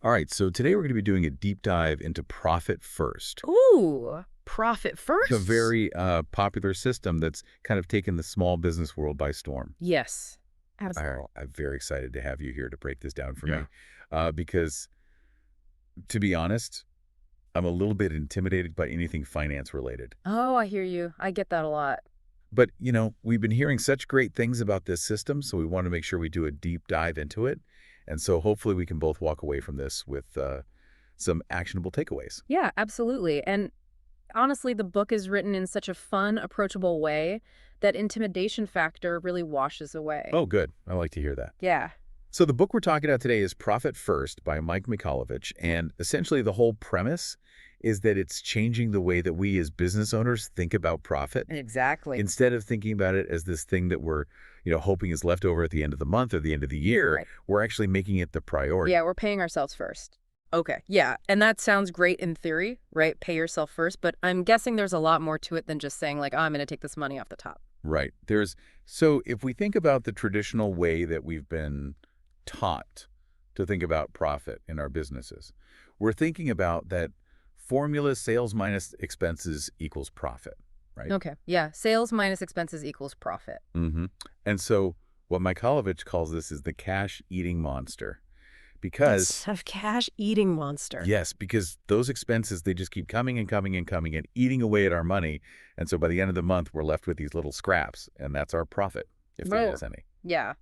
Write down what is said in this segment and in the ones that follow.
All right, so today we're going to be doing a deep dive into profit first, Ooh, profit a first? very popular system that's kind of taken the small business world by storm. Yes, All right, absolutely. I'm very excited to have you here to break this down for Yeah. me because, to be honest, I'm a little bit intimidated by anything finance related. Oh, I hear you. I get that a lot. But, we've been hearing such great things about this system, so we want to make sure we do a deep dive into it. And so hopefully we can both walk away from this with some actionable takeaways. Yeah, absolutely. And honestly, the book is written in such a fun, approachable way that intimidation factor really washes away. Oh, good. I like to hear that. Yeah. So the book we're talking about today is Profit First by Mike Michalowicz, and essentially the whole premise is that it's changing the way that we as business owners think about profit. Exactly. Instead of thinking about it as this thing that we're, hoping is left over at the end of the month or the end of the year, Right. we're actually making it the priority. Yeah, we're paying ourselves first. Okay. Yeah. And that sounds great in theory, right? Pay yourself first. But I'm guessing there's a lot more to it than just saying, like, oh, I'm going to take this money off the top. Right. So if we think about the traditional way that we've been taught to think about profit in our businesses, we're thinking about that formula sales minus expenses equals profit, right? Okay. Yeah. Sales minus expenses equals profit. Mm-hmm. And so what Michalowicz calls this is the cash-eating monster. Because, That's a cash-eating monster. yes, because those expenses, they just keep coming and coming and coming and eating away at our money. And so by the end of the month, we're left with these little scraps, and that's our profit, if there Right. is any. Yeah.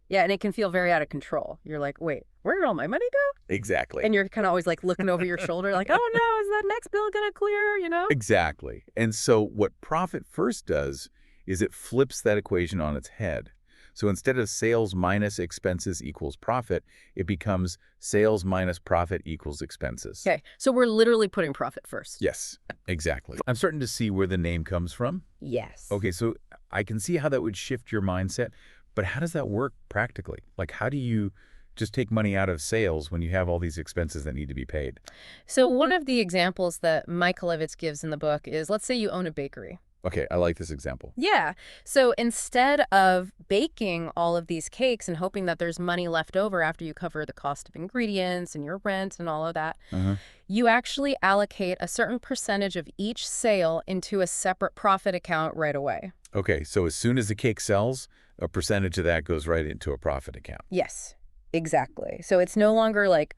Yeah, and it can feel very out of control. You're like, wait, where did all my money go? Exactly. And you're kind of always like looking over your shoulder like, oh no, is that next bill going to clear? Exactly. And so what Profit First does is it flips that equation on its head. So instead of sales minus expenses equals profit, it becomes sales minus profit equals expenses. Okay, so we're literally putting profit first. Yes, exactly. I'm starting to see where the name comes from. Yes. Okay, so I can see how that would shift your mindset, but how does that work practically? Like, how do you just take money out of sales when you have all these expenses that need to be paid? So one of the examples that Mike Michalowicz gives in the book is, let's say you own a bakery. Okay, I like this example. Yeah. So instead of baking all of these cakes and hoping that there's money left over after you cover the cost of ingredients and your rent and all of that, Uh-huh. you actually allocate a certain percentage of each sale into a separate profit account right away. Okay, so as soon as the cake sells, a percentage of that goes right into a profit account. Yes, exactly. So it's no longer like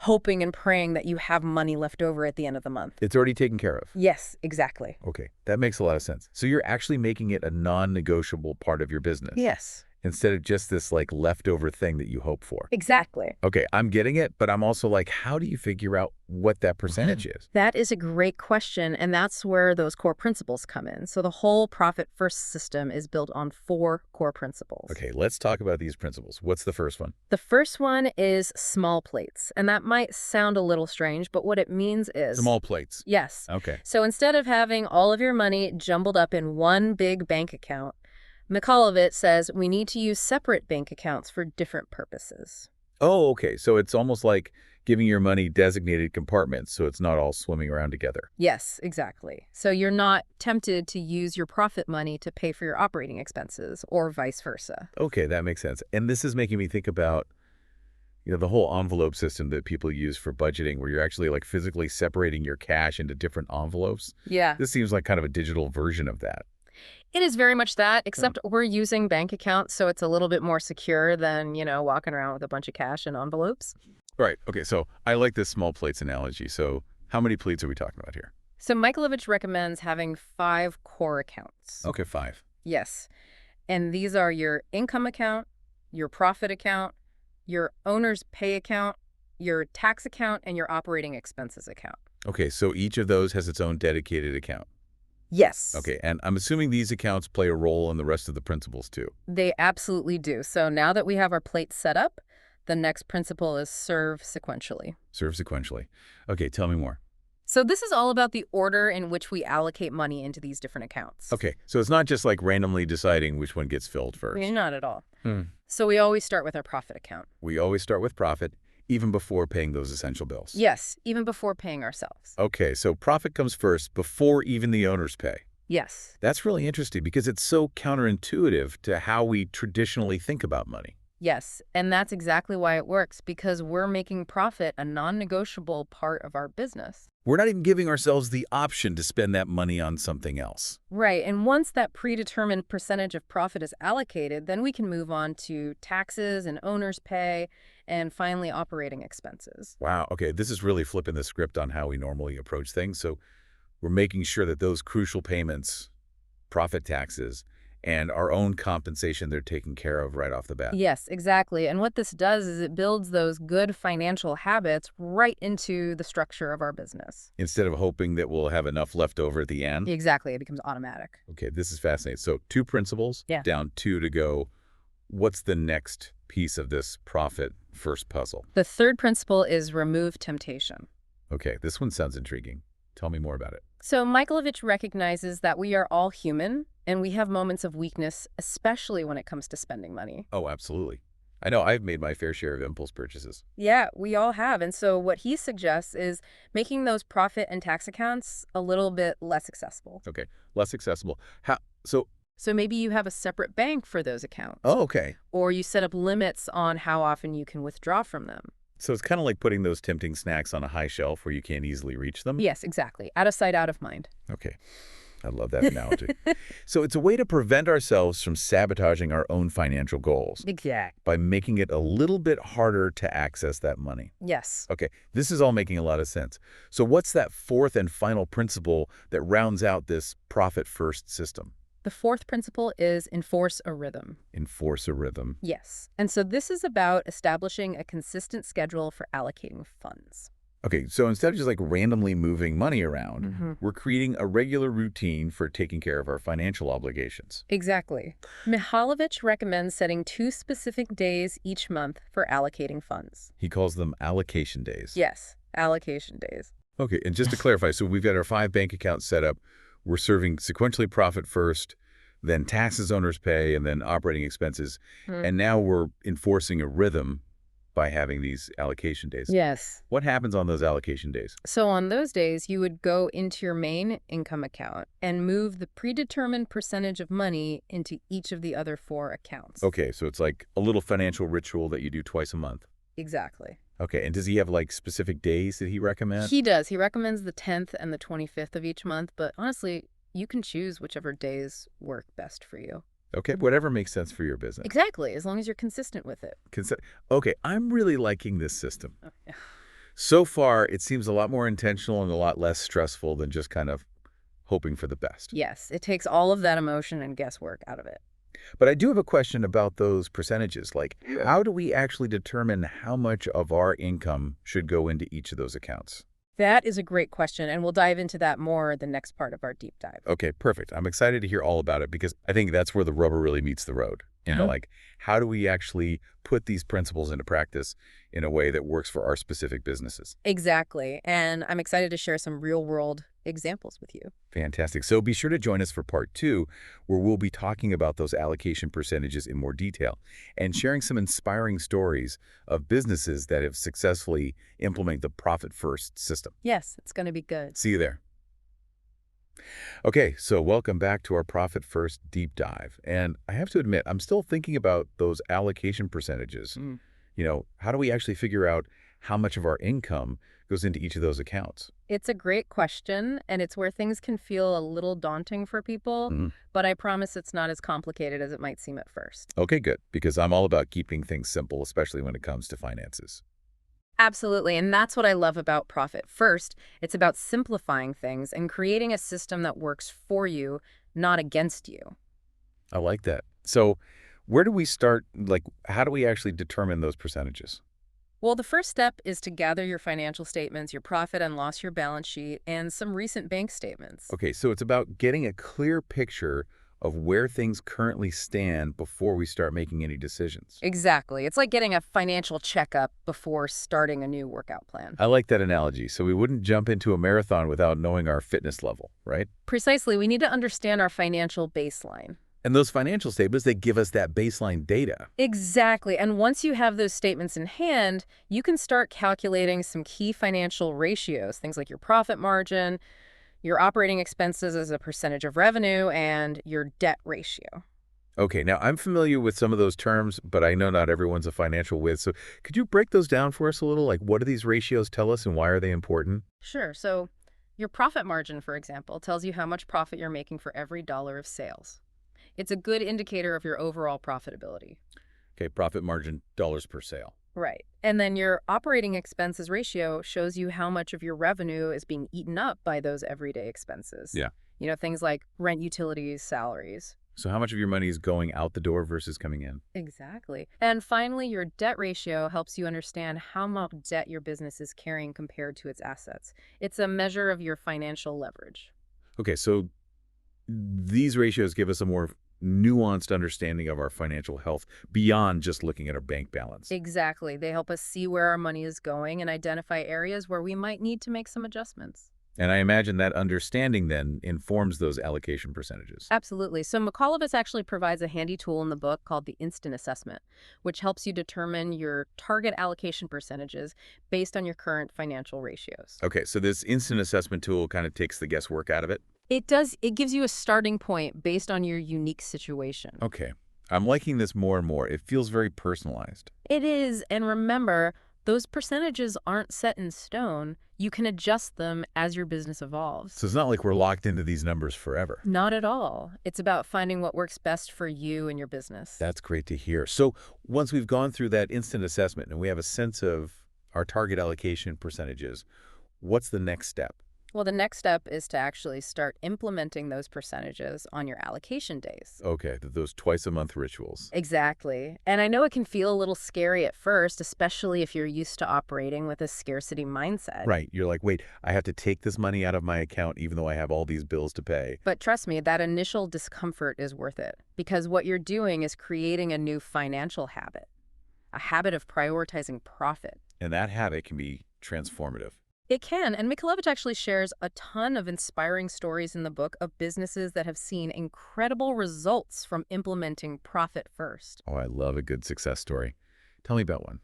hoping and praying that you have money left over at the end of the month. It's already taken care of. Yes, exactly. Okay, that makes a lot of sense. So you're actually making it a non-negotiable part of your business. Yes, Instead of just this like leftover thing that you hope for. exactly. Okay, I'm getting it, but I'm also like, how do you figure out what that percentage is? That is a great question, and that's where those core principles come in. So the whole profit first system is built on 4 core principles. Okay, let's talk about these principles. What's the first one? The first one is small plates, and that might sound a little strange, but what it means is... Small plates. Yes. Okay. So instead of having all of your money jumbled up in one big bank account, Michalowicz says we need to use separate bank accounts for different purposes. Oh, okay. So it's almost like giving your money designated compartments so it's not all swimming around together. Yes, exactly. So you're not tempted to use your profit money to pay for your operating expenses or vice versa. Okay, that makes sense. And this is making me think about, the whole envelope system that people use for budgeting where you're actually like physically separating your cash into different envelopes. Yeah. This seems like kind of a digital version of that. It is very much that, except we're using bank accounts, so it's a little bit more secure than, walking around with a bunch of cash in envelopes. Right. Okay, so I like this small plates analogy. So how many plates are we talking about here? So Michalowicz recommends having 5 core accounts. Okay, 5. Yes. And these are your income account, your profit account, your owner's pay account, your tax account, and your operating expenses account. Okay, so each of those has its own dedicated account. Yes. Okay, and I'm assuming these accounts play a role in the rest of the principles too. They absolutely do. So now that we have our plates set up, the next principle is serve sequentially. Serve sequentially. Okay, tell me more. So this is all about the order in which we allocate money into these different accounts. Okay, so it's not just like randomly deciding which one gets filled first. Not at all. Hmm. So we always start with our profit account. We always start with profit, even before paying those essential bills. Yes, even before paying ourselves. Okay, so profit comes first before even the owners pay. Yes. That's really interesting because it's so counterintuitive to how we traditionally think about money. Yes, and that's exactly why it works, because we're making profit a non-negotiable part of our business. We're not even giving ourselves the option to spend that money on something else. Right, and once that predetermined percentage of profit is allocated, then we can move on to taxes and owner's pay, and finally operating expenses. Wow, okay, this is really flipping the script on how we normally approach things. So we're making sure that those crucial payments, profit taxes, and our own compensation, they're taken care of right off the bat. Yes, exactly. And what this does is it builds those good financial habits right into the structure of our business. Instead of hoping that we'll have enough left over at the end. Exactly. It becomes automatic. Okay, this is fascinating. So 2 principles, Yeah. down 2 to go. What's the next piece of this profit first puzzle? The third principle is remove temptation. Okay, this one sounds intriguing. Tell me more about it. So Michalowicz recognizes that we are all human and we have moments of weakness, especially when it comes to spending money. Oh, absolutely. I know I've made my fair share of impulse purchases. Yeah, we all have. And so what he suggests is making those profit and tax accounts a little bit less accessible. Okay, less accessible. How? So, So maybe you have a separate bank for those accounts. oh, okay. Or you set up limits on how often you can withdraw from them. So it's kind of like putting those tempting snacks on a high shelf where you can't easily reach them? Yes, exactly. Out of sight, out of mind. Okay. I love that analogy. So it's a way to prevent ourselves from sabotaging our own financial goals Exact. by making it a little bit harder to access that money. Yes. Okay, this is all making a lot of sense. So what's that fourth and final principle that rounds out this profit-first system? The fourth principle is enforce a rhythm. Enforce a rhythm. Yes. And so this is about establishing a consistent schedule for allocating funds. Okay, so instead of just like randomly moving money around, Mm-hmm. we're creating a regular routine for taking care of our financial obligations. Exactly. Michalowicz recommends setting 2 specific days each month for allocating funds. He calls them allocation days. Yes, allocation days. Okay, and just to clarify, so we've got our 5 bank accounts set up. We're serving sequentially profit first, then taxes owners pay, and then operating expenses. Hmm. And now we're enforcing a rhythm by having these allocation days. Yes. What happens on those allocation days? So on those days, you would go into your main income account and move the predetermined percentage of money into each of the other 4 accounts. Okay, so it's like a little financial ritual that you do twice a month. Exactly. Okay, and does he have like specific days that he recommends? He does. He recommends the 10th and the 25th of each month, but honestly, you can choose whichever days work best for you. Okay, whatever makes sense for your business. Exactly, as long as you're consistent with it. Okay, I'm really liking this system. Oh, yeah. So far, it seems a lot more intentional and a lot less stressful than just kind of hoping for the best. Yes, it takes all of that emotion and guesswork out of it. But I do have a question about those percentages. Like, how do we actually determine how much of our income should go into each of those accounts? That is a great question, and we'll dive into that more in the next part of our deep dive. Okay, perfect. I'm excited to hear all about it because I think that's where the rubber really meets the road. You know, like, how do we actually put these principles into practice in a way that works for our specific businesses? Exactly, and I'm excited to share some real-world examples with you. Fantastic. So be sure to join us for part 2, where we'll be talking about those allocation percentages in more detail and sharing some inspiring stories of businesses that have successfully implemented the profit-first system. Yes, it's going to be good. See you there. Okay, so welcome back to our Profit First deep dive. And I have to admit, I'm still thinking about those allocation percentages. You know, how do we actually figure out how much of our income goes into each of those accounts? It's a great question, and it's where things can feel a little daunting for people, Mhm. but I promise it's not as complicated as it might seem at first. Okay, good, because I'm all about keeping things simple, especially when it comes to finances. Absolutely, and that's what I love about Profit First. It's about simplifying things and creating a system that works for you, not against you. I like that. So where do we start? Like, how do we actually determine those percentages? Well, the first step is to gather your financial statements, your profit and loss, your balance sheet, and some recent bank statements. Okay, so it's about getting a clear picture of where things currently stand before we start making any decisions. Exactly. It's like getting a financial checkup before starting a new workout plan. I like that analogy. So we wouldn't jump into a marathon without knowing our fitness level, right? Precisely. We need to understand our financial baseline. And those financial statements, they give us that baseline data. Exactly. And once you have those statements in hand, you can start calculating some key financial ratios, things like your profit margin, your operating expenses as a percentage of revenue, and your debt ratio. Okay, now I'm familiar with some of those terms, but I know not everyone's a financial whiz. So could you break those down for us a little? Like, what do these ratios tell us and why are they important? Sure. So your profit margin, for example, tells you how much profit you're making for every dollar of sales. It's a good indicator of your overall profitability. Okay, profit margin, dollars per sale. Right. And then your operating expenses ratio shows you how much of your revenue is being eaten up by those everyday expenses. Yeah. Things like rent, utilities, salaries. So how much of your money is going out the door versus coming in? Exactly. And finally, your debt ratio helps you understand how much debt your business is carrying compared to its assets. It's a measure of your financial leverage. Okay, so these ratios give us a more nuanced understanding of our financial health beyond just looking at our bank balance. Exactly. They help us see where our money is going and identify areas where we might need to make some adjustments. And I imagine that understanding then informs those allocation percentages. Absolutely. So Michalowicz actually provides a handy tool in the book called the Instant Assessment, which helps you determine your target allocation percentages based on your current financial ratios. Okay, so this instant assessment tool kind of takes the guesswork out of it? It does. It gives you a starting point based on your unique situation. Okay, I'm liking this more and more. It feels very personalized. It is. And remember, those percentages aren't set in stone. You can adjust them as your business evolves. So it's not like we're locked into these numbers forever. Not at all. It's about finding what works best for you and your business. That's great to hear. So once we've gone through that instant assessment and we have a sense of our target allocation percentages, what's the next step? Well, the next step is to actually start implementing those percentages on your allocation days. Okay, those twice-a-month rituals. Exactly. And I know it can feel a little scary at first, especially if you're used to operating with a scarcity mindset. Right. You're like, wait, I have to take this money out of my account even though I have all these bills to pay. But trust me, that initial discomfort is worth it because what you're doing is creating a new financial habit, a habit of prioritizing profit. And that habit can be transformative. It can, and Michalowicz actually shares a ton of inspiring stories in the book of businesses that have seen incredible results from implementing profit first. Oh, I love a good success story. Tell me about one.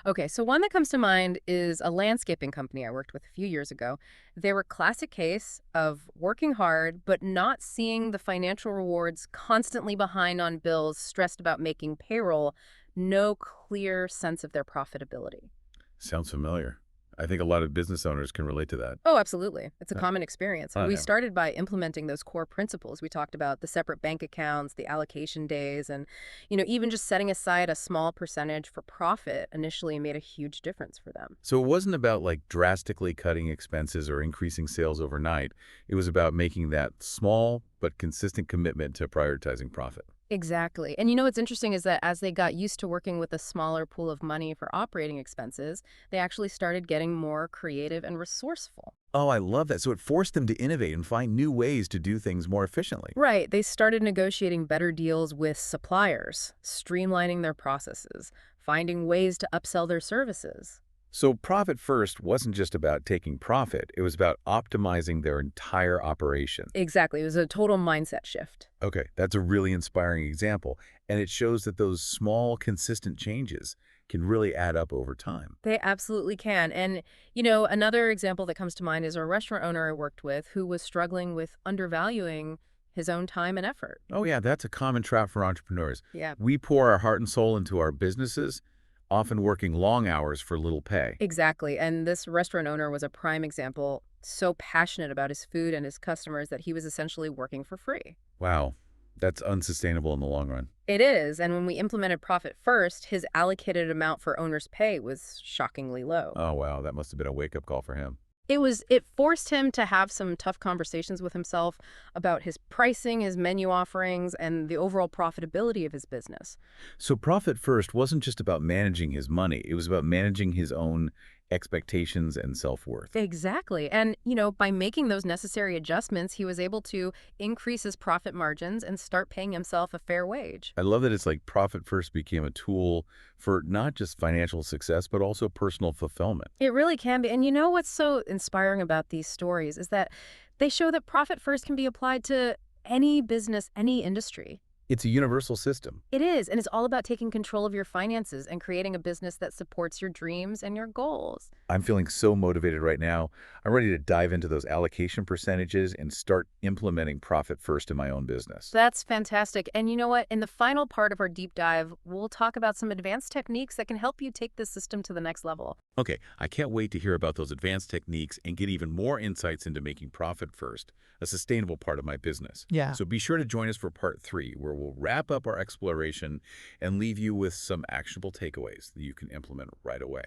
Okay, so one that comes to mind is a landscaping company I worked with a few years ago. They were a classic case of working hard, but not seeing the financial rewards, constantly behind on bills, stressed about making payroll, no clear sense of their profitability. Sounds familiar. I think a lot of business owners can relate to that. Oh, absolutely. It's a common experience. I We know. started by implementing those core principles. We talked about the separate bank accounts, the allocation days, and, even just setting aside a small percentage for profit initially made a huge difference for them. So it wasn't about like drastically cutting expenses or increasing sales overnight. It was about making that small but consistent commitment to prioritizing profit. Exactly. And what's interesting is that as they got used to working with a smaller pool of money for operating expenses, they actually started getting more creative and resourceful. Oh, I love that. So it forced them to innovate and find new ways to do things more efficiently. Right. They started negotiating better deals with suppliers, streamlining their processes, finding ways to upsell their services. So profit first wasn't just about taking profit. It was about optimizing their entire operation. Exactly. It was a total mindset shift. Okay, that's a really inspiring example. And it shows that those small, consistent changes can really add up over time. They absolutely can. And, another example that comes to mind is a restaurant owner I worked with who was struggling with undervaluing his own time and effort. Oh yeah, that's a common trap for entrepreneurs. Yeah. We pour our heart and soul into our businesses, often working long hours for little pay. Exactly. And this restaurant owner was a prime example, so passionate about his food and his customers that he was essentially working for free. Wow, that's unsustainable in the long run. It is. And when we implemented profit first, his allocated amount for owner's pay was shockingly low. Oh wow, that must have been a wake-up call for him. It forced him to have some tough conversations with himself about his pricing, his menu offerings, and the overall profitability of his business. So profit first wasn't just about managing his money. It was about managing his own expectations and self-worth. Exactly. And, by making those necessary adjustments, he was able to increase his profit margins and start paying himself a fair wage. I love that it's like profit first became a tool for not just financial success, but also personal fulfillment. It really can be. And what's so inspiring about these stories is that they show that profit first can be applied to any business, any industry. It's a universal system. It is, and it's all about taking control of your finances and creating a business that supports your dreams and your goals. I'm feeling so motivated right now. I'm ready to dive into those allocation percentages and start implementing profit first in my own business. That's fantastic. And you know what? In the final part of our deep dive, we'll talk about some advanced techniques that can help you take this system to the next level. Okay, I can't wait to hear about those advanced techniques and get even more insights into making profit first a sustainable part of my business. Yeah. So be sure to join us for part 3, where we'll wrap up our exploration and leave you with some actionable takeaways that you can implement right away.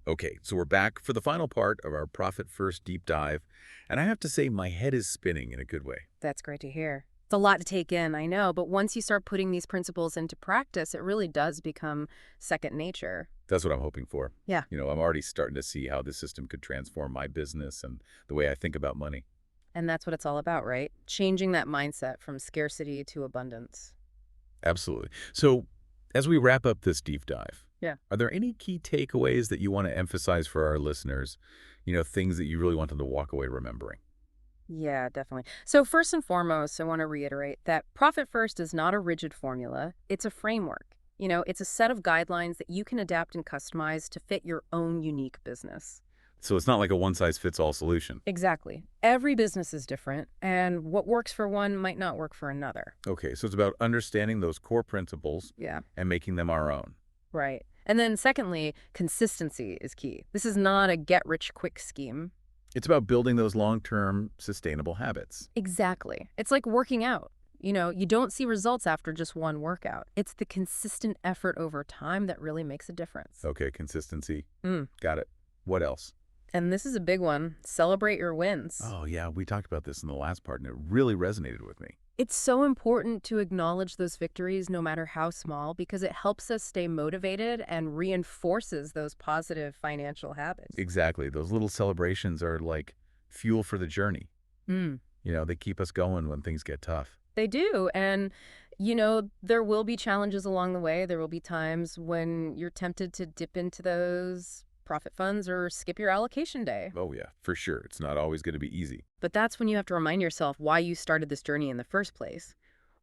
Okay, so we're back for the final part of our Profit First deep dive, and I have to say my head is spinning in a good way. That's great to hear. It's a lot to take in, I know, but once you start putting these principles into practice, it really does become second nature. That's what I'm hoping for. Yeah. I'm already starting to see how this system could transform my business and the way I think about money. And that's what it's all about, right? Changing that mindset from scarcity to abundance. Absolutely. So as we wrap up this deep dive, Yeah. are there any key takeaways that you want to emphasize for our listeners? Things that you really want them to walk away remembering? Yeah, definitely. So first and foremost, I want to reiterate that Profit First is not a rigid formula. It's a framework. It's a set of guidelines that you can adapt and customize to fit your own unique business. So it's not like a one-size-fits-all solution. Exactly. Every business is different, and what works for one might not work for another. Okay, so it's about understanding those core principles Yeah. and making them our own. Right. And then secondly, consistency is key. This is not a get-rich-quick scheme. It's about building those long-term sustainable habits. Exactly. It's like working out. You don't see results after just one workout. It's the consistent effort over time that really makes a difference. Okay, consistency. Mm. Got it. What else? And this is a big one. Celebrate your wins. Oh, yeah, we talked about this in the last part, and it really resonated with me. It's so important to acknowledge those victories, no matter how small, because it helps us stay motivated and reinforces those positive financial habits. Exactly. Those little celebrations are like fuel for the journey. Mm. They keep us going when things get tough. They do. And, there will be challenges along the way. There will be times when you're tempted to dip into those profit funds or skip your allocation day. Oh, yeah, for sure. It's not always going to be easy. But that's when you have to remind yourself why you started this journey in the first place.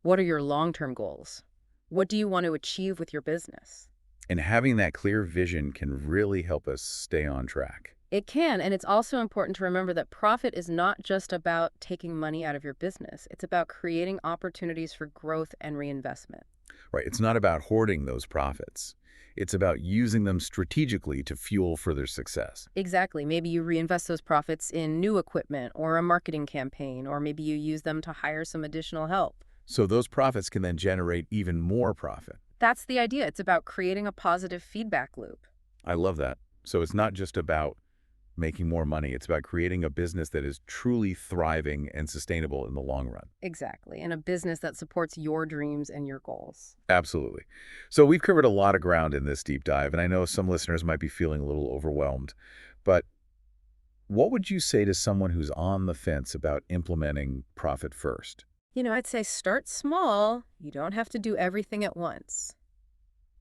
What are your long-term goals? What do you want to achieve with your business? And having that clear vision can really help us stay on track. It can, and it's also important to remember that profit is not just about taking money out of your business. It's about creating opportunities for growth and reinvestment. Right. It's not about hoarding those profits. It's about using them strategically to fuel further success. Exactly. Maybe you reinvest those profits in new equipment or a marketing campaign, or maybe you use them to hire some additional help. So those profits can then generate even more profit. That's the idea. It's about creating a positive feedback loop. I love that. So it's not just about making more money. It's about creating a business that is truly thriving and sustainable in the long run. Exactly. And a business that supports your dreams and your goals. Absolutely. So we've covered a lot of ground in this deep dive, and I know some listeners might be feeling a little overwhelmed. But what would you say to someone who's on the fence about implementing Profit First? I'd say start small. You don't have to do everything at once.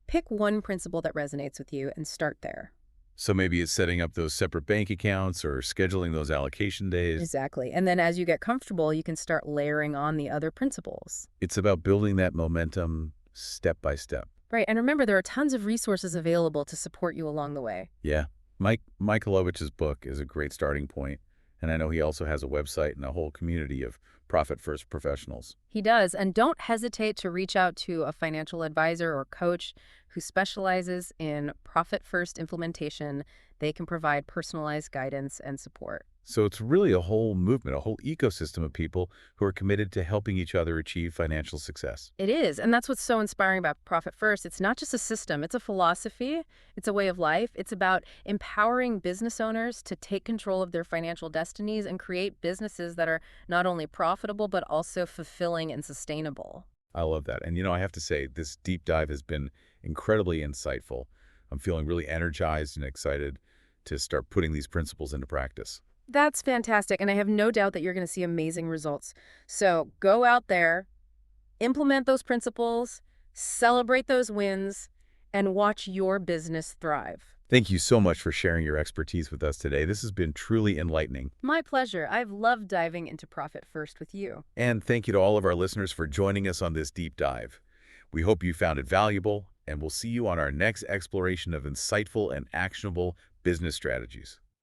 Pick one principle that resonates with you and start there. So maybe it's setting up those separate bank accounts or scheduling those allocation days. Exactly. And then as you get comfortable, you can start layering on the other principles. It's about building that momentum step by step. Right. And remember, there are tons of resources available to support you along the way. Yeah. Mike Michalowicz's book is a great starting point, and I know he also has a website and a whole community of Profit First professionals. He does. And don't hesitate to reach out to a financial advisor or coach who specializes in Profit First implementation. They can provide personalized guidance and support. So it's really a whole movement, a whole ecosystem of people who are committed to helping each other achieve financial success. It is. And that's what's so inspiring about Profit First. It's not just a system. It's a philosophy. It's a way of life. It's about empowering business owners to take control of their financial destinies and create businesses that are not only profitable, but also fulfilling and sustainable. I love that. And I have to say, this deep dive has been incredibly insightful. I'm feeling really energized and excited to start putting these principles into practice. That's fantastic. And I have no doubt that you're going to see amazing results. So go out there, implement those principles, celebrate those wins, and watch your business thrive. Thank you so much for sharing your expertise with us today. This has been truly enlightening. My pleasure. I've loved diving into Profit First with you. And thank you to all of our listeners for joining us on this deep dive. We hope you found it valuable, and we'll see you on our next exploration of insightful and actionable business strategies.